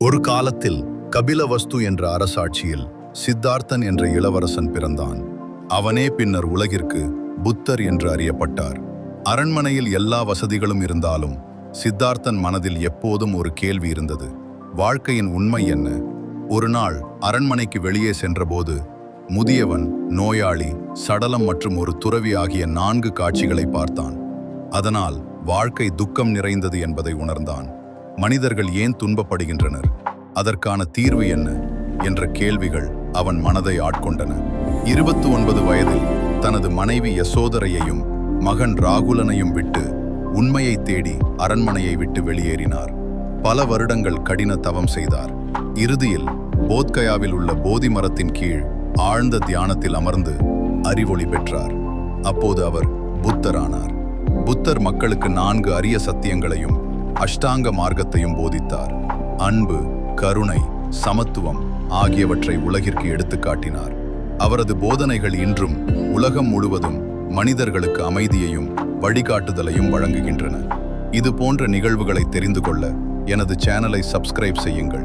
ஒரு காலத்தில் கபிலவஸ்து என்ற அரசாட்சியில் சித்தார்த்தன் என்ற இளவரசன் பிறந்தான். அவனே பின்னர் உலகிற்கு புத்தர் என்று அறியப்பட்டார். அரண்மனையில் எல்லா வசதிகளும் இருந்தாலும் சித்தார்த்தன் மனதில் எப்போதும் ஒரு கேள்வி இருந்தது. வாழ்க்கையின் உண்மை என்ன? ஒரு நாள் அரண்மனைக்கு வெளியே சென்றபோது முதியவன், நோயாளி, சடலம் மற்றும் ஒரு துறவி ஆகிய 4 காட்சிகளை பார்த்தான். அதனால் வாழ்க்கை துக்கம் நிறைந்தது என்பதை உணர்ந்தான். மனிதர்கள் ஏன் துன்பப்படுகின்றனர்? அதற்கான தீர்வு என்ன என்ற கேள்விகள் அவன் மனதை ஆட்கொண்டன. 29 வயதில் தனது மனைவி யசோதரையையும் மகன் ராகுலனையும் விட்டு உண்மையை தேடி அரண்மனையை விட்டு வெளியேறினார். பல வருடங்கள் கடின தவம் செய்தார். இறுதியில் போத்கயாவில் உள்ள போதி மரத்தின் கீழ் ஆழ்ந்த தியானத்தில் அமர்ந்து அறிவொளி பெற்றார். அப்போது அவர் புத்தரானார். புத்தர் மக்களுக்கு 4 அரிய சத்தியங்களையும் அஷ்டாங்க மார்க்கத்தையும் போதித்தார். அன்பு, கருணை, சமத்துவம் ஆகியவற்றை உலகிற்கு எடுத்துக்காட்டினார். அவரது போதனைகள் இன்றும் உலகம் முழுவதும் மனிதர்களுக்கு அமைதியையும் வழிகாட்டுதலையும் வழங்குகின்றன. இது போன்ற நிகழ்வுகளை தெரிந்து கொள்ள எனது சேனலை சப்ஸ்கிரைப் செய்யுங்கள்.